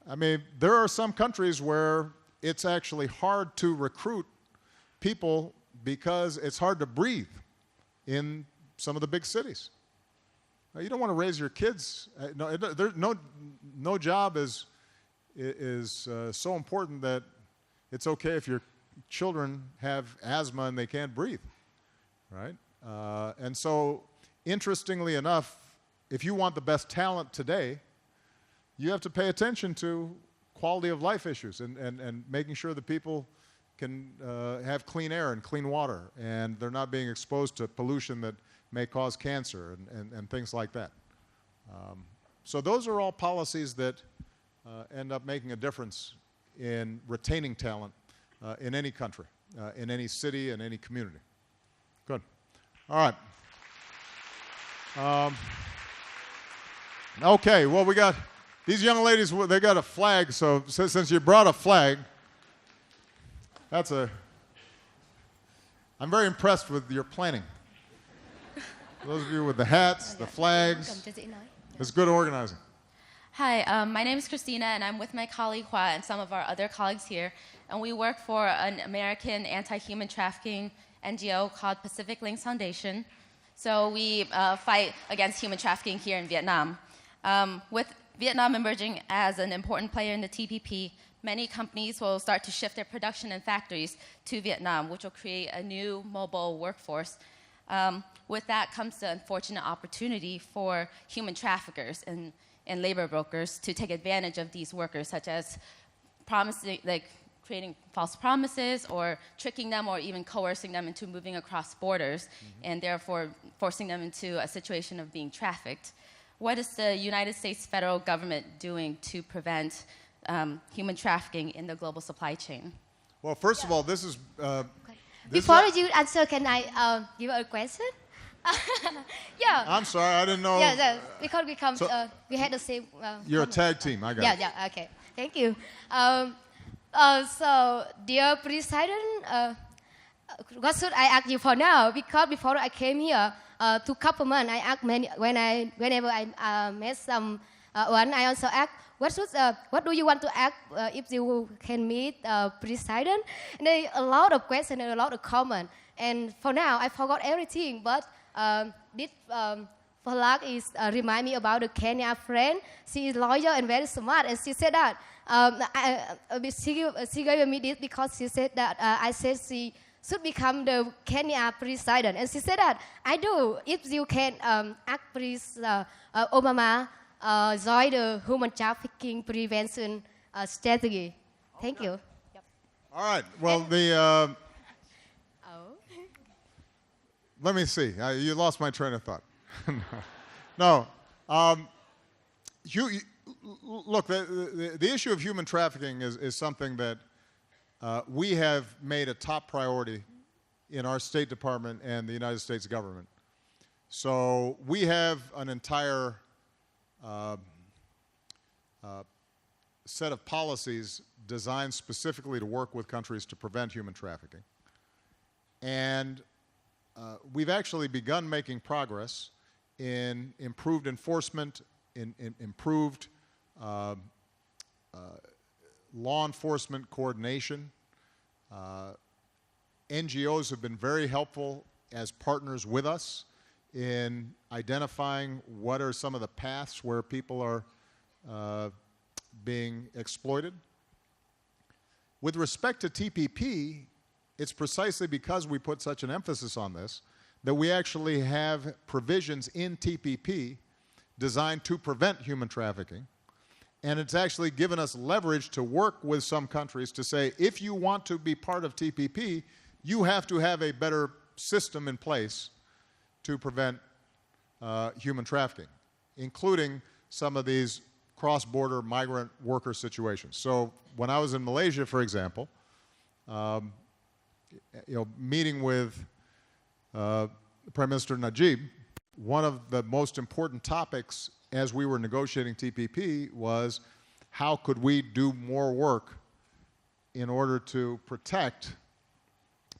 I mean, there are some countries where it's actually hard to recruit people because it's hard to breathe in some of the big cities. You don't want to raise your kids. No job is so important that it's okay if your children have asthma and they can't breathe, right? And so, interestingly enough, if you want the best talent today, you have to pay attention to quality of life issues and making sure that people can have clean air and clean water, and they're not being exposed to pollution that may cause cancer and things like that. So those are all policies that end up making a difference in retaining talent in any country, in any city, in any community. Good. All right. Okay, well, we got these young ladies, they got a flag, so since you brought a flag, I'm very impressed with your planning. Those of you with the hats, the flags, it's good organizing. Hi, my name is Christina, and I'm with my colleague Hua and some of our other colleagues here, and we work for an American anti-human trafficking NGO called Pacific Links Foundation. So we fight against human trafficking here in Vietnam. With Vietnam emerging as an important player in the TPP, many companies will start to shift their production and factories to Vietnam, which will create a new mobile workforce. With that comes the unfortunate opportunity for human traffickers and labor brokers to take advantage of these workers, such as creating false promises or tricking them or even coercing them into moving across borders, and therefore forcing them into a situation of being trafficked. What is the United States federal government doing to prevent human trafficking in the global supply chain? Well, first of all, this is... Before you answer, can I give a question? Yeah. I'm sorry, I didn't know... Yeah, because we had the same... You're a tag team, I got it. Yeah, okay. Thank you. So, dear President, what should I ask you for now? Because before I came here, to government, I asked whenever I met someone, I also asked, what do you want to ask if you can meet President? And there are a lot of questions and a lot of comments. And for now, I forgot everything. But this flag is remind me about the Kenya friend. She is lawyer and very smart. And she said that she gave me this because she said that I said she should become the Kenya president. And she said that, I do. If you can ask President Obama join the human trafficking prevention strategy. Thank you. Yep. All right. Well, let me see. You lost my train of thought. No. Look, the issue of human trafficking is something that we have made a top priority in our State Department and the United States government. So we have an entire set of policies designed specifically to work with countries to prevent human trafficking. And we've actually begun making progress in improved enforcement, in improved law enforcement coordination. NGOs have been very helpful as partners with us in identifying what are some of the paths where people are being exploited. With respect to TPP, it's precisely because we put such an emphasis on this that we actually have provisions in TPP designed to prevent human trafficking. And it's actually given us leverage to work with some countries to say, if you want to be part of TPP, you have to have a better system in place to prevent human trafficking, including some of these cross-border migrant worker situations. So when I was in Malaysia, for example, meeting with Prime Minister Najib, one of the most important topics as we were negotiating TPP was how could we do more work in order to protect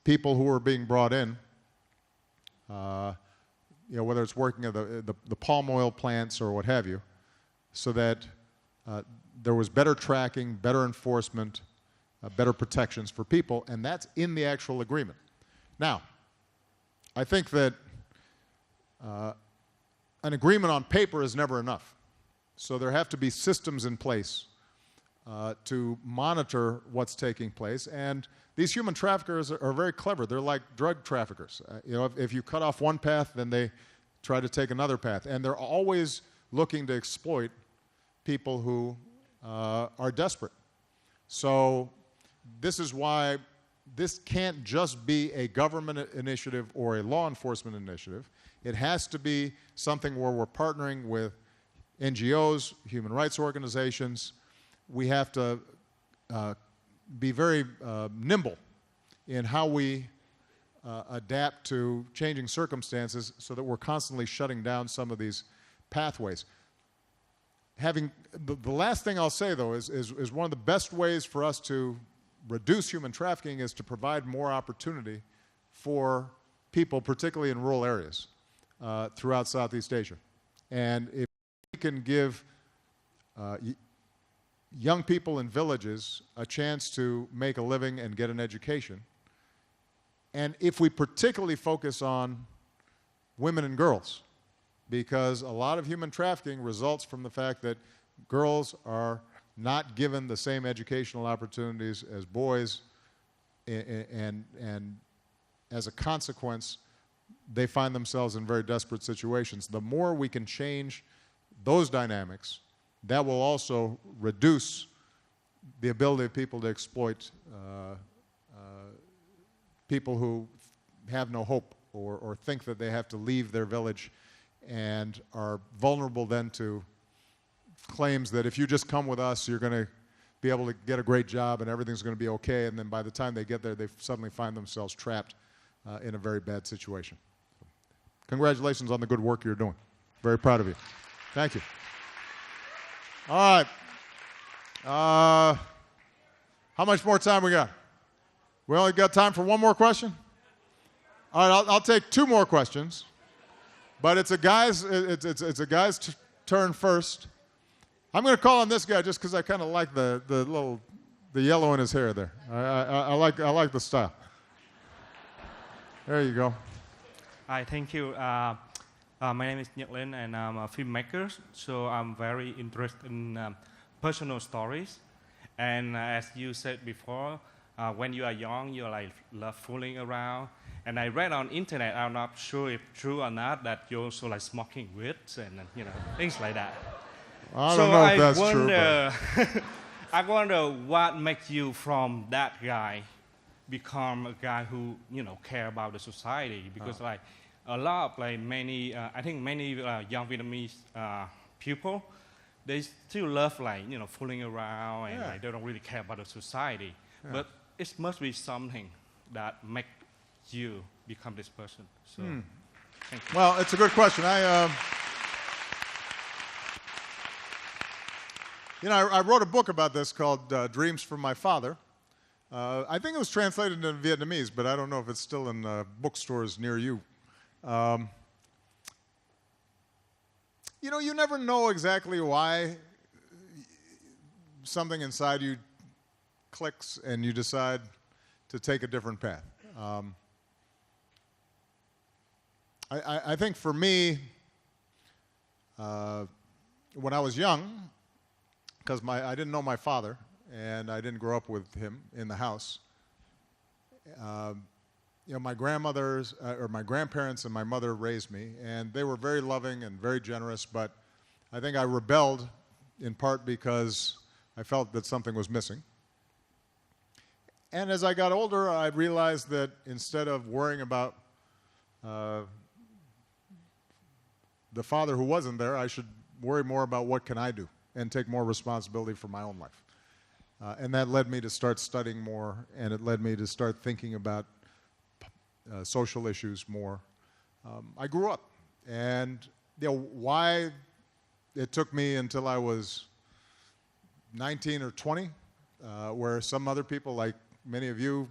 people who were being brought in, whether it's working at the palm oil plants or what have you, so that there was better tracking, better enforcement, better protections for people, and that's in the actual agreement. Now, I think that an agreement on paper is never enough. So there have to be systems in place to monitor what's taking place. And these human traffickers are very clever. They're like drug traffickers. If you cut off one path, then they try to take another path. And they're always looking to exploit people who are desperate. So this is why this can't just be a government initiative or a law enforcement initiative. It has to be something where we're partnering with NGOs, human rights organizations. We have to be very nimble in how we adapt to changing circumstances so that we're constantly shutting down some of these pathways. The last thing I'll say, though, is one of the best ways for us to reduce human trafficking is to provide more opportunity for people, particularly in rural areas throughout Southeast Asia. And if we can give young people in villages a chance to make a living and get an education, and if we particularly focus on women and girls, because a lot of human trafficking results from the fact that girls are not given the same educational opportunities as boys, and as a consequence, they find themselves in very desperate situations. The more we can change those dynamics, that will also reduce the ability of people to exploit people who have no hope or think that they have to leave their village and are vulnerable then to claims that if you just come with us, you're going to be able to get a great job and everything's going to be okay, and then by the time they get there, they suddenly find themselves trapped in a very bad situation. Congratulations on the good work you're doing. Very proud of you. Thank you. All right. How much more time we got? We only got time for one more question? All right, I'll take two more questions. But it's a guy's turn first. I'm going to call on this guy just because I kind of like the yellow in his hair there. I like the style. There you go. Hi, thank you. My name is Nhật Linh, and I'm a filmmaker. So I'm very interested in personal stories. And as you said before, when you are young, you love fooling around. And I read on internet, I'm not sure if true or not, that you also like smoking weed and things like that. I don't know if that's wonder, true. I wonder what makes you from that guy become a guy who care about the society, because like a lot of many I think many young Vietnamese people, they still love fooling around and they don't really care about the society. Yeah. But it must be something that makes you become this person. So, thank you. Well, it's a good question. I wrote a book about this called Dreams from My Father. I think it was translated into Vietnamese, but I don't know if it's still in bookstores near you. You never know exactly why something inside you clicks and you decide to take a different path. I think for me, when I was young, because I didn't know my father and I didn't grow up with him in the house, my grandmothers or my grandparents and my mother raised me, and they were very loving and very generous, but I think I rebelled in part because I felt that something was missing. And as I got older, I realized that instead of worrying about the father who wasn't there, I should worry more about what can I do and take more responsibility for my own life. And that led me to start studying more, and it led me to start thinking about social issues more. I grew up And why it took me until I was 19 or 20, where some other people, like many of you,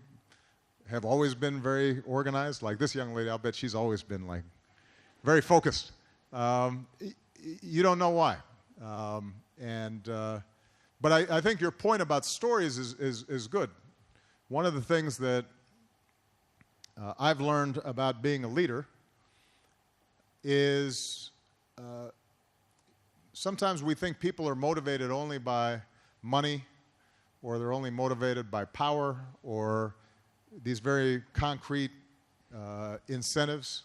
have always been very organized. Like this young lady, I'll bet she's always been like very focused. You don't know why. But I think your point about stories is good. One of the things that I've learned about being a leader is sometimes we think people are motivated only by money, or they're only motivated by power, or these very concrete incentives.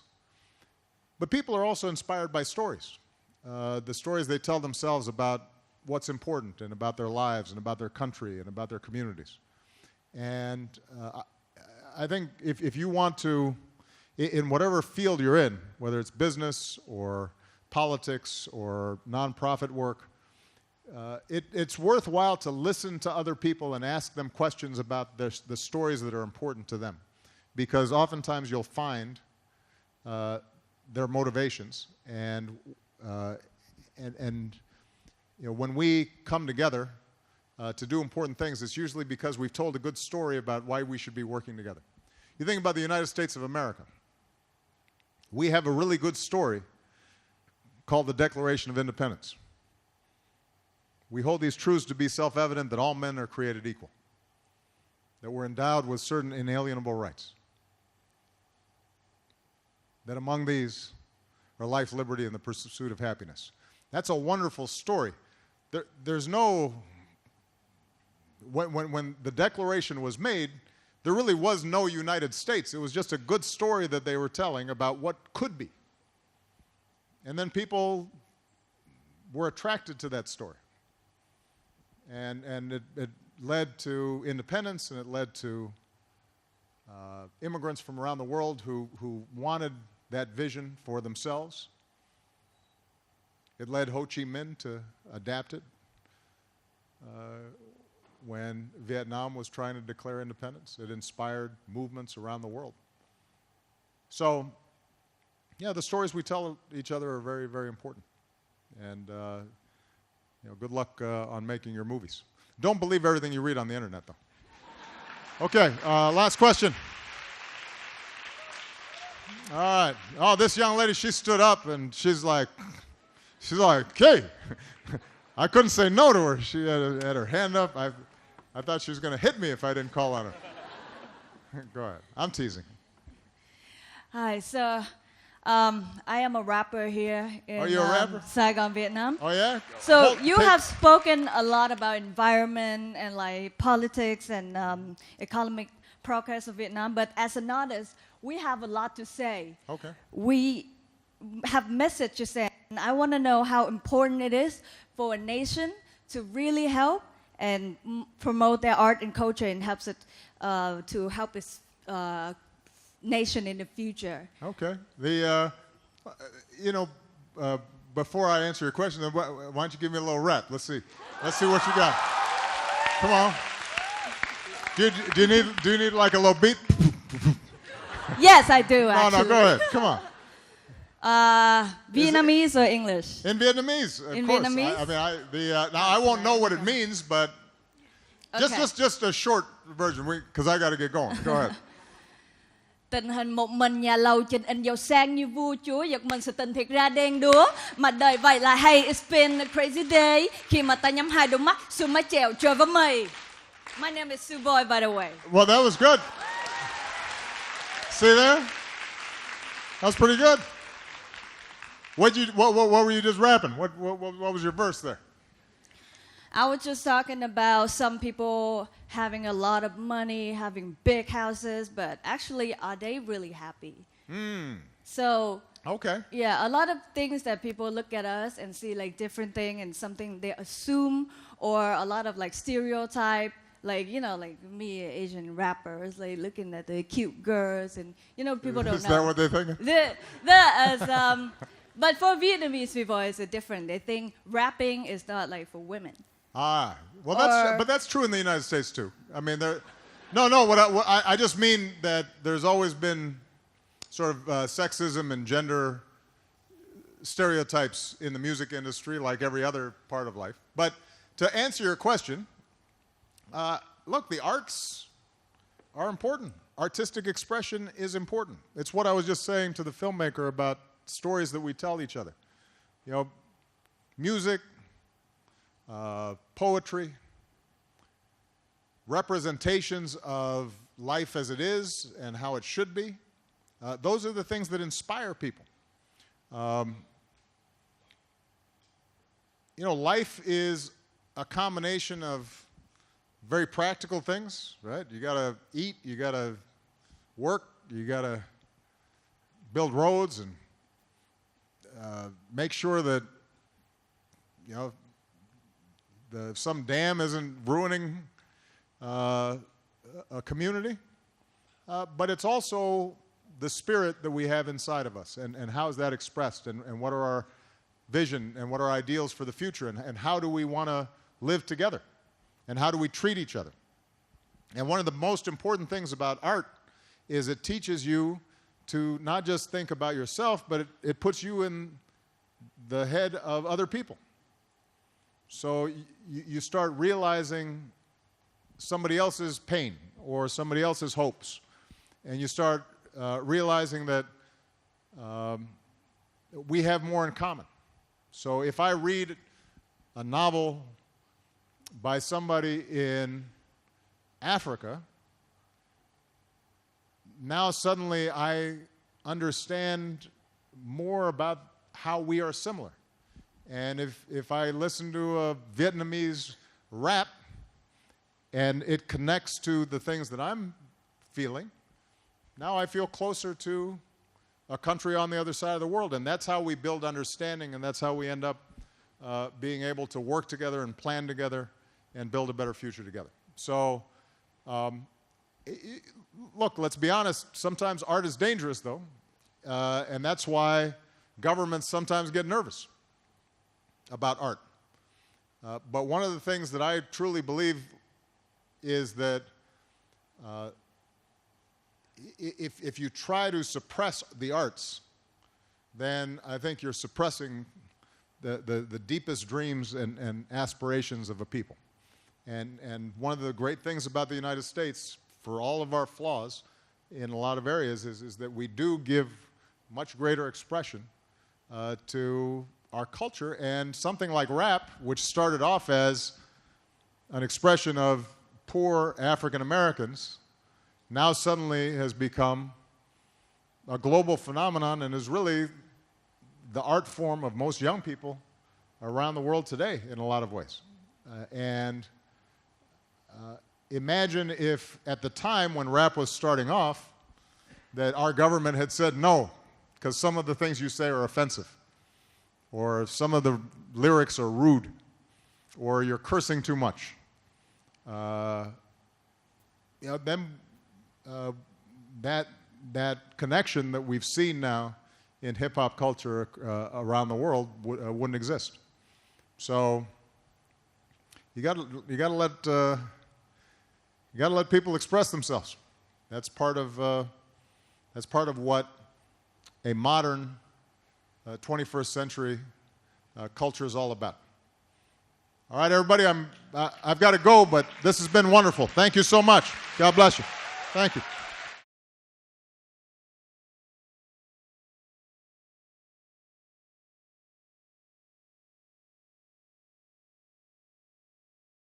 But people are also inspired by stories. The stories they tell themselves about what's important, and about their lives, and about their country, and about their communities. And I think if you want to, in whatever field you're in, whether it's business or politics or nonprofit work, it's worthwhile to listen to other people and ask them questions about the stories that are important to them. Because oftentimes you'll find their motivations. And when we come together to do important things, it's usually because we've told a good story about why we should be working together. You think about the United States of America. We have a really good story called the Declaration of Independence. We hold these truths to be self-evident, that all men are created equal, that we're endowed with certain inalienable rights, that among these are life, liberty, and the pursuit of happiness. That's a wonderful story. There's no... When the Declaration was made, there really was no United States. It was just a good story that they were telling about what could be. And then people were attracted to that story. And it led to independence, and it led to immigrants from around the world who wanted that vision for themselves. It led Ho Chi Minh to adapt it when Vietnam was trying to declare independence. It inspired movements around the world. So, yeah, the stories we tell each other are very, very important. And good luck on making your movies. Don't believe everything you read on the internet, though. Okay, last question. All right. Oh, this young lady, she stood up and she's like, hey. I couldn't say no to her. She had her hand up. I thought she was going to hit me if I didn't call on her. Go ahead. I'm teasing. Hi, so I am a rapper here in Saigon, Vietnam. Oh, yeah? So you have spoken a lot about environment and like politics and economic progress of Vietnam, but as an artist, we have a lot to say. Okay. We have message to say, and I want to know how important it is for a nation to really help and promote their art and culture, and helps it to help its nation in the future. Okay. Before I answer your question, why don't you give me a little rap? Let's see what you got. Come on. Do you need like a little beat? Yes, I do. Actually. No, go ahead. Come on. Vietnamese or English? In Vietnamese, of course. Vietnamese? Now I won't know what it means, but just a short version, because I got to get going. Go ahead. Tình hình một mình nhà lầu trình in giàu sang như vua chúa, giật mình sự tình thiệt ra đen đúa, mà đời vậy là hey, it's been a crazy day. Khi mà ta nhắm hai đôi mắt, xuống mái chèo trời với mây. My name is Sue Boy, by the way. Well, that was good. See there? That was pretty good. What were you just rapping? What was your verse there? I was just talking about some people having a lot of money, having big houses, but actually, are they really happy? So, okay. Yeah, a lot of things that people look at us and see like different thing and something they assume, or a lot of like stereotype, like, like me, Asian rappers, like looking at the cute girls, and people don't know. Is that what they're thinking? But for Vietnamese people, it's different. They think rapping is not like for women. Ah, well, that's true in the United States too. I mean, I just mean that there's always been sort of sexism and gender stereotypes in the music industry like every other part of life. But to answer your question, look, the arts are important. Artistic expression is important. It's what I was just saying to the filmmaker about stories that we tell each other. You know, music, poetry, representations of life as it is and how it should be. Those are the things that inspire people. You know, life is a combination of very practical things, right? You gotta eat, you gotta work, you gotta build roads and make sure that, you know, some dam isn't ruining a community. But it's also the spirit that we have inside of us, and how is that expressed, and what are our vision, and what are our ideals for the future, and how do we want to live together, and how do we treat each other. And one of the most important things about art is it teaches you to not just think about yourself, but it puts you in the head of other people. So you start realizing somebody else's pain or somebody else's hopes, and you start realizing that we have more in common. So if I read a novel by somebody in Africa, now suddenly I understand more about how we are similar. And if I listen to a Vietnamese rap and it connects to the things that I'm feeling, now I feel closer to a country on the other side of the world. And that's how we build understanding, and that's how we end up being able to work together and plan together and build a better future together. So, look, let's be honest, sometimes art is dangerous, though, and that's why governments sometimes get nervous about art. But one of the things that I truly believe is that if you try to suppress the arts, then I think you're suppressing the deepest dreams and aspirations of a people. And one of the great things about the United States, for all of our flaws in a lot of areas, is that we do give much greater expression to our culture. And something like rap, which started off as an expression of poor African Americans, now suddenly has become a global phenomenon and is really the art form of most young people around the world today in a lot of ways. Imagine if at the time when rap was starting off that our government had said no, because some of the things you say are offensive, or some of the lyrics are rude, or you're cursing too much. Then that connection that we've seen now in hip-hop culture around the world wouldn't exist. So you got to let people express themselves. That's part of what a modern 21st century culture is all about. All right, everybody, I've got to go, but this has been wonderful. Thank you so much. God bless you. Thank you.